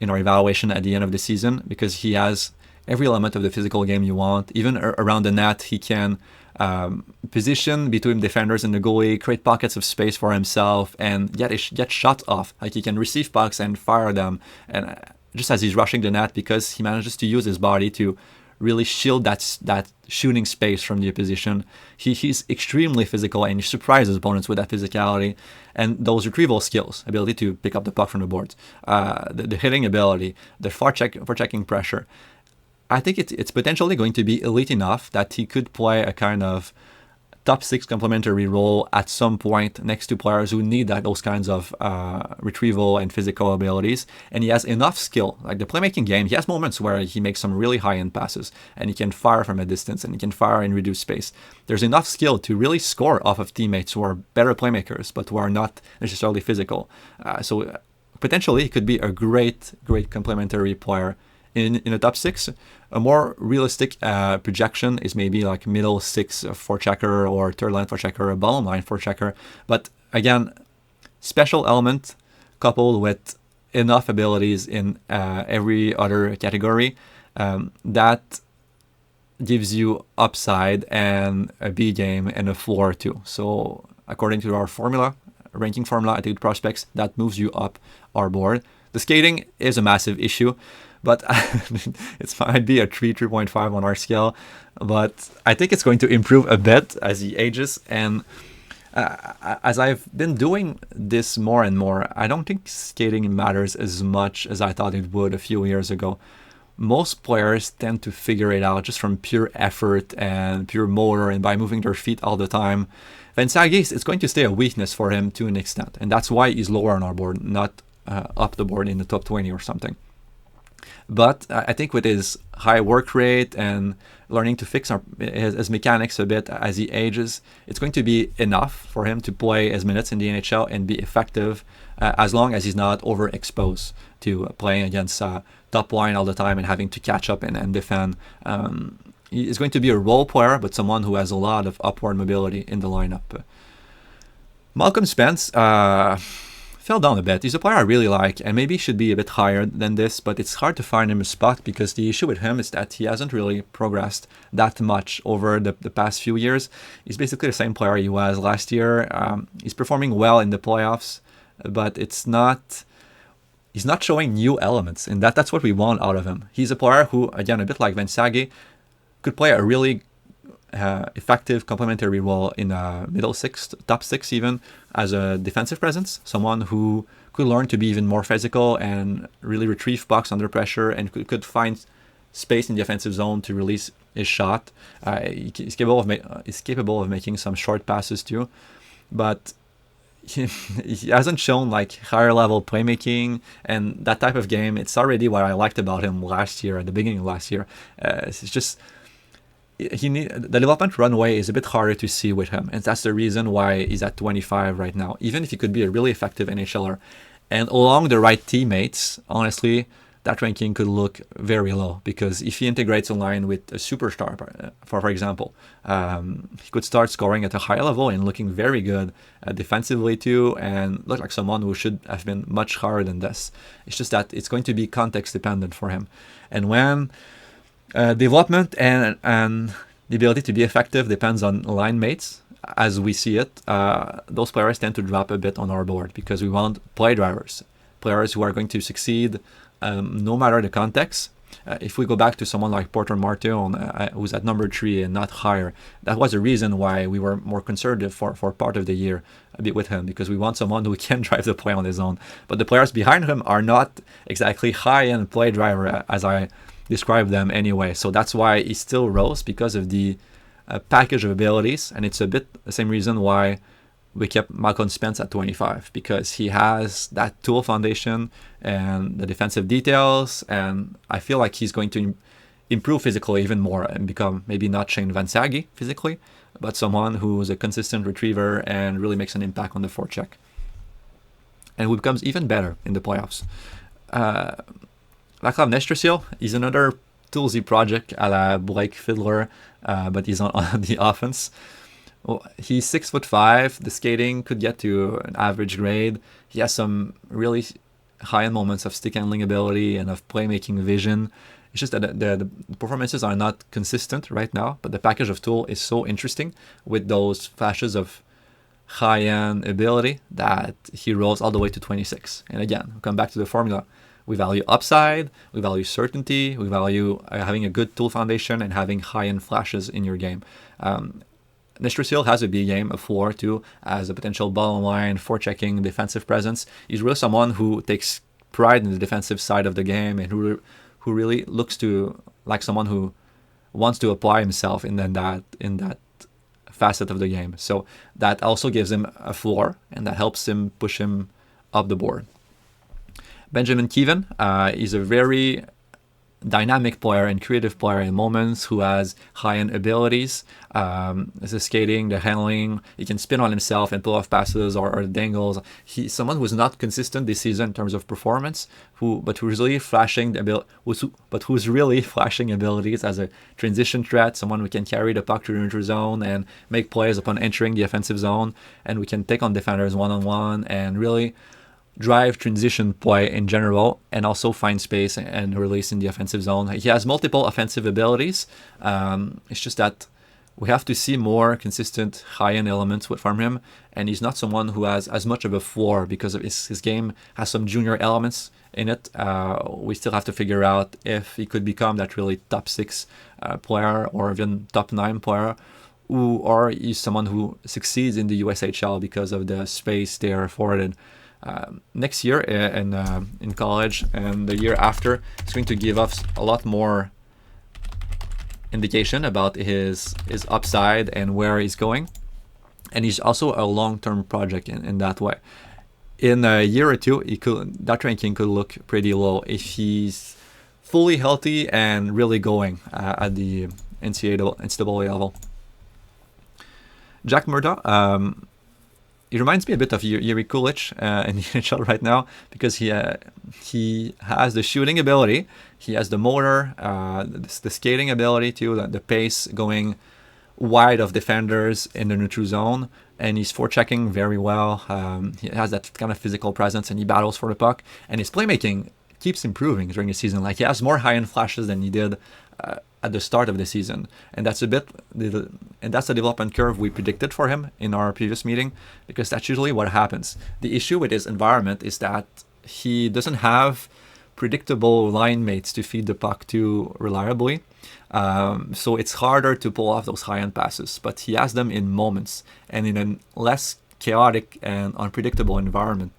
in our evaluation at the end of the season, because he has every element of the physical game you want. Even around the net, he can position between defenders and the goalie, create pockets of space for himself, and get shot off. Like, he can receive pucks and fire them, and just as he's rushing the net, because he manages to use his body to really shield that shooting space from the opposition. He's extremely physical, and he surprises opponents with that physicality and those retrieval skills, ability to pick up the puck from the boards, the hitting ability, the forechecking pressure. I think it's potentially going to be elite enough that he could play a kind of top 6 complementary role at some point next to players who need those kinds of retrieval and physical abilities. And he has enough skill. Like the playmaking game, he has moments where he makes some really high-end passes and he can fire from a distance and he can fire in reduced space. There's enough skill to really score off of teammates who are better playmakers but who are not necessarily physical. So potentially he could be a great complementary player in a top 6. A more realistic projection is maybe like middle 6 forechecker or third line forechecker or bottom line forechecker. But again, special element coupled with enough abilities in every other category that gives you upside and a B game and a floor too. So according to our formula, ranking formula at 8 prospects, that moves you up our board. The skating is a massive issue, but it might be a 3.5 on our scale. But I think it's going to improve a bit as he ages. And as I've been doing this more and more, I don't think skating matters as much as I thought it would a few years ago. Most players tend to figure it out just from pure effort and pure motor and by moving their feet all the time. Vansaghi, it's going to stay a weakness for him to an extent, and that's why he's lower on our board, not up the board in the top 20 or something. But I think with his high work rate and learning to fix his mechanics a bit as he ages, it's going to be enough for him to play his minutes in the NHL and be effective as long as he's not overexposed to playing against top line all the time and having to catch up and defend. He is going to be a role player, but someone who has a lot of upward mobility in the lineup. Malcolm Spence fell down a bit. He's a player I really like, and maybe should be a bit higher than this, but it's hard to find him a spot because the issue with him is that he hasn't really progressed that much over the past few years. He's basically the same player he was last year. He's performing well in the playoffs, but he's not showing new elements, and that's what we want out of him. He's a player who, again, a bit like Vansaghi, could play a really effective complementary role in a middle 6, top 6 even, as a defensive presence, someone who could learn to be even more physical and really retrieve pucks under pressure and could find space in the offensive zone to release his shot. He's capable of making some short passes too, but he hasn't shown like higher level playmaking and that type of game. It's already what I liked about him last year, at the beginning of last year. It's just the development runway is a bit harder to see with him, and that's the reason why he's at 25 right now, even if he could be a really effective NHLer. And along the right teammates, honestly, that ranking could look very low, because if he integrates a line with a superstar, for example, he could start scoring at a high level and looking very good defensively too, and look like someone who should have been much higher than this. It's just that it's going to be context dependent for him. And when development and the ability to be effective depends on line mates, as we see it, those players tend to drop a bit on our board because we want play drivers, players who are going to succeed no matter the context. If we go back to someone like Porter Martone, who's at number 3 and not higher, that was a reason why we were more conservative for part of the year a bit with him, because we want someone who can drive the play on his own. But the players behind him are not exactly high-end play driver as I describe them anyway. So that's why he still rose, because of the package of abilities, and it's a bit the same reason why we kept Malcolm Spence at 25, because he has that tool foundation and the defensive details, and I feel like he's going to improve physically even more and become maybe not Shane Vansaghi physically, but someone who's a consistent retriever and really makes an impact on the forecheck, and who becomes even better in the playoffs. Vaclav Nestrasil, he's another toolsy project a la Blake Fiddler, but he's on the offense. Well, he's 6'5". The skating could get to an average grade. He has some really high-end moments of stick handling ability and of playmaking vision. It's just that the performances are not consistent right now, but the package of tool is so interesting with those flashes of high-end ability that he rolls all the way to 26. And again, we'll come back to the formula. We value upside, we value certainty, we value having a good tool foundation and having high-end flashes in your game. Nestrasil has a B game, a floor too, as a potential bottom line, forechecking, defensive presence. He's really someone who takes pride in the defensive side of the game and who really looks to like someone who wants to apply himself in that facet of the game. So that also gives him a floor, and that helps him push him up the board. Benjamin Kevan is a very dynamic player and creative player in moments, who has high-end abilities. The skating, the handling, he can spin on himself and pull off passes or dangles. He's someone who's not consistent this season in terms of performance, who's really flashing abilities as a transition threat, someone who can carry the puck to the neutral zone and make plays upon entering the offensive zone, and we can take on defenders one-on-one and really drive transition play in general, and also find space and release in the offensive zone. He has multiple offensive abilities. It's just that we have to see more consistent high-end elements from him, and he's not someone who has as much of a floor because of his game has some junior elements in it. We still have to figure out if he could become that really top 6 player or even top 9 player, or he's someone who succeeds in the USHL because of the space there afforded. Next year in college and the year after, it's going to give us a lot more indication about his upside and where he's going. And he's also a long-term project in that way. In a year or two, that ranking could look pretty low if he's fully healthy and really going at the NCAA level. Jack Murtagh, he reminds me a bit of Jiri Kulich in the NHL right now, because he has the shooting ability, he has the motor, the skating ability too, the pace going wide of defenders in the neutral zone, and he's forechecking very well. He has that kind of physical presence, and he battles for the puck, and his playmaking keeps improving during the season. Like, he has more high-end flashes than he did at the start of the season, and that's a development curve we predicted for him in our previous meeting, because that's usually what happens. The issue with his environment is that he doesn't have predictable line mates to feed the puck to reliably, so it's harder to pull off those high-end passes, but he has them in moments, and in a less chaotic and unpredictable environment,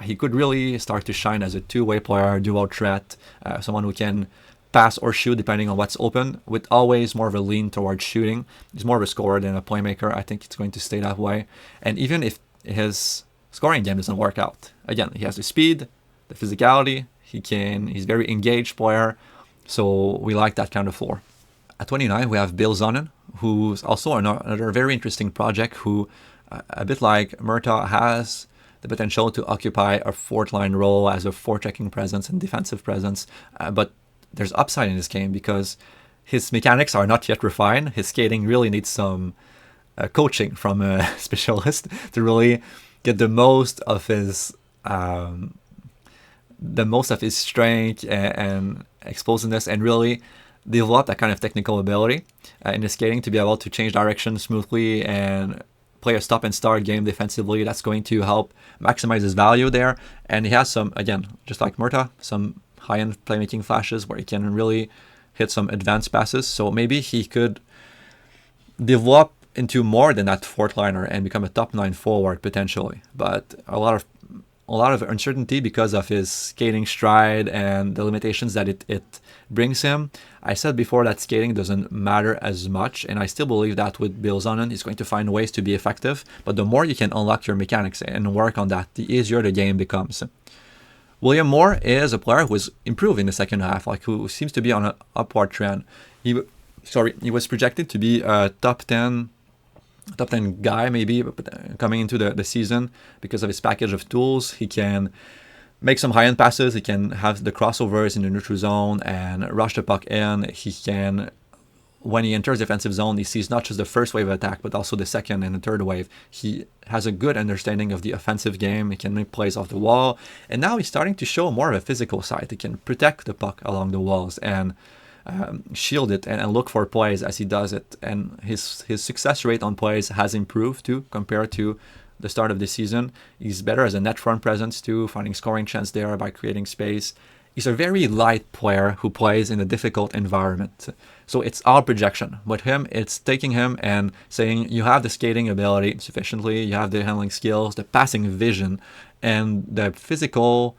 he could really start to shine as a two-way player, dual threat, someone who can pass or shoot depending on what's open, with always more of a lean towards shooting. He's more of a scorer than a playmaker. I think it's going to stay that way. And even if his scoring game doesn't work out, again, he has the speed, the physicality, he's very engaged player, so we like that kind of floor. At 29, we have Bill Zonnon, who's also another very interesting project, who, a bit like Murtagh, has the potential to occupy a fourth line role as a forechecking presence and defensive presence, but there's upside in his game because his mechanics are not yet refined. His skating really needs some coaching from a specialist to really get the most of his strength and explosiveness, and really develop that kind of technical ability in his skating to be able to change direction smoothly and play a stop and start game defensively. That's going to help maximize his value there. And he has some, again, just like Murtagh, some high-end playmaking flashes where he can really hit some advanced passes. So maybe he could develop into more than that fourth liner and become a top 9 forward potentially. But a lot of uncertainty because of his skating stride and the limitations that it brings him. I said before that skating doesn't matter as much, and I still believe that with Bill Zonnon, he's going to find ways to be effective. But the more you can unlock your mechanics and work on that, the easier the game becomes. William Moore is a player who is improved in the second half, who seems to be on an upward trend. He was projected to be a top 10 guy maybe coming into the season because of his package of tools. He can make some high-end passes. He can have the crossovers in the neutral zone and rush the puck in. He can, when he enters defensive zone, he sees not just the first wave of attack, but also the second and the third wave. He has a good understanding of the offensive game. He can make plays off the wall. And now he's starting to show more of a physical side. He can protect the puck along the walls and shield it and look for plays as he does it. And his success rate on plays has improved too compared to the start of the season. He's better as a net front presence too, finding scoring chance there by creating space. He's a very light player who plays in a difficult environment. So it's all projection. With him, it's taking him and saying you have the skating ability sufficiently, you have the handling skills, the passing vision, and the physical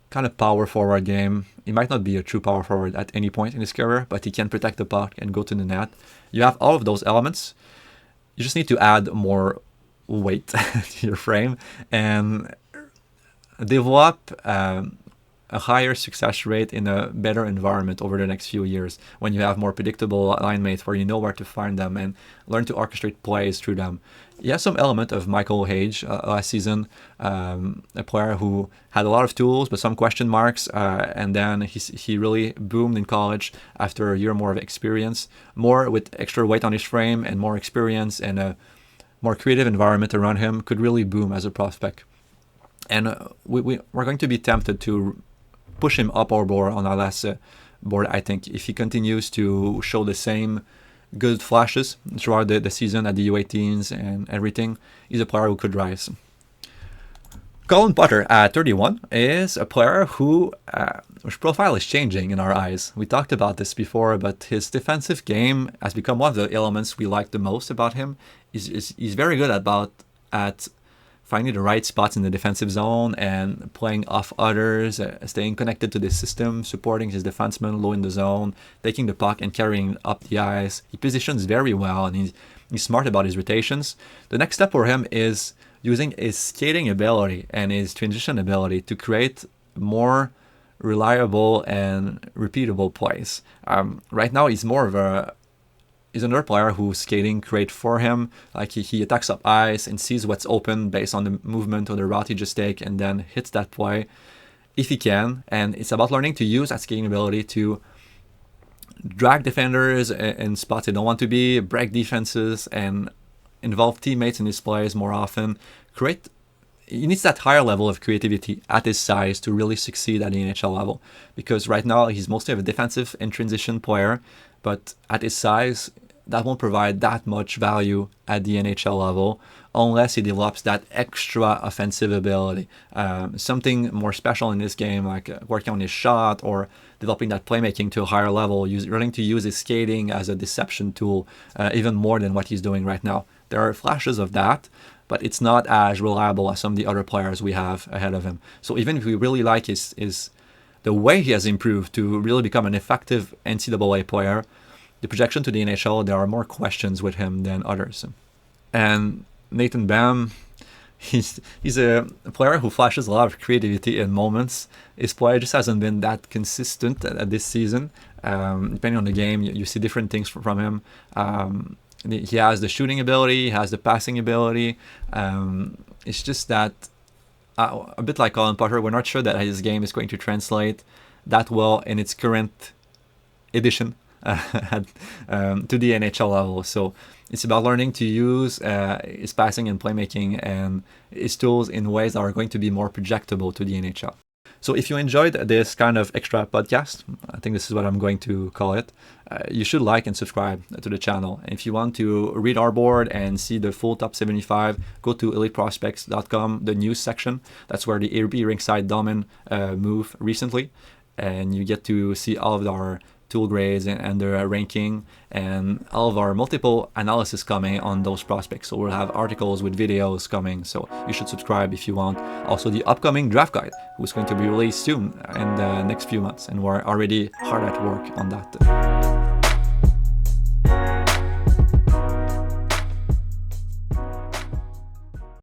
kind of power forward game. He might not be a true power forward at any point in his career, but he can protect the puck and go to the net. You have all of those elements. you just need to add more weight to your frame and develop a higher success rate in a better environment over the next few years when you have more predictable line mates where you know where to find them and learn to orchestrate plays through them. He has some element of Michael Hage last season, a player who had a lot of tools but some question marks, and then he really boomed in college after a year more of experience, more with extra weight on his frame and more experience and a more creative environment around him, could really boom as a prospect. And we're going to be tempted to push him up our board on our last board, I think, if he continues to show the same good flashes throughout the season at the U18s and everything. He's a player who could rise. Cullen Potter at 31 is a player whose profile is changing in our eyes. We talked about this before, but his defensive game has become one of the elements we like the most about him. He's very good at finding the right spots in the defensive zone and playing off others, staying connected to the system, supporting his defenseman low in the zone, taking the puck and carrying up the ice. He positions very well and he's smart about his rotations. The next step for him is using his skating ability and his transition ability to create more reliable and repeatable plays. Right now he's more of he's another player who's skating great for him. Like he attacks up ice and sees what's open based on the movement or the route he just take and then hits that play if he can. And it's about learning to use that skating ability to drag defenders in spots they don't want to be, break defenses, and involve teammates in his plays more often. He needs that higher level of creativity at his size to really succeed at the NHL level. Because right now he's mostly a defensive and transition player, but at his size, that won't provide that much value at the NHL level unless he develops that extra offensive ability. Something more special in this game, like working on his shot or developing that playmaking to a higher level, learning to use his skating as a deception tool even more than what he's doing right now. There are flashes of that, but it's not as reliable as some of the other players we have ahead of him. So even if we really like the way he has improved to really become an effective NCAA player, the projection to the NHL, there are more questions with him than others. And Nathan Behm, he's a player who flashes a lot of creativity in moments. His play just hasn't been that consistent this season. Depending on the game, you see different things from him. He has the shooting ability, he has the passing ability. It's just that, a bit like Cullen Potter, we're not sure that his game is going to translate that well in its current edition to the NHL level. So it's about learning to use his passing and playmaking and his tools in ways that are going to be more projectable to the NHL. So if you enjoyed this kind of extra podcast, I think this is what I'm going to call it, you should like and subscribe to the channel. And if you want to read our board and see the full top 75, go to eliteprospects.com, the news section. That's where the AB Rinkside Dolman moved recently. And you get to see all of our tool grades and their ranking and all of our multiple analysis coming on those prospects. So we'll have articles with videos coming, so you should subscribe if you want. Also the upcoming draft guide, who's going to be released soon in the next few months, and we're already hard at work on that.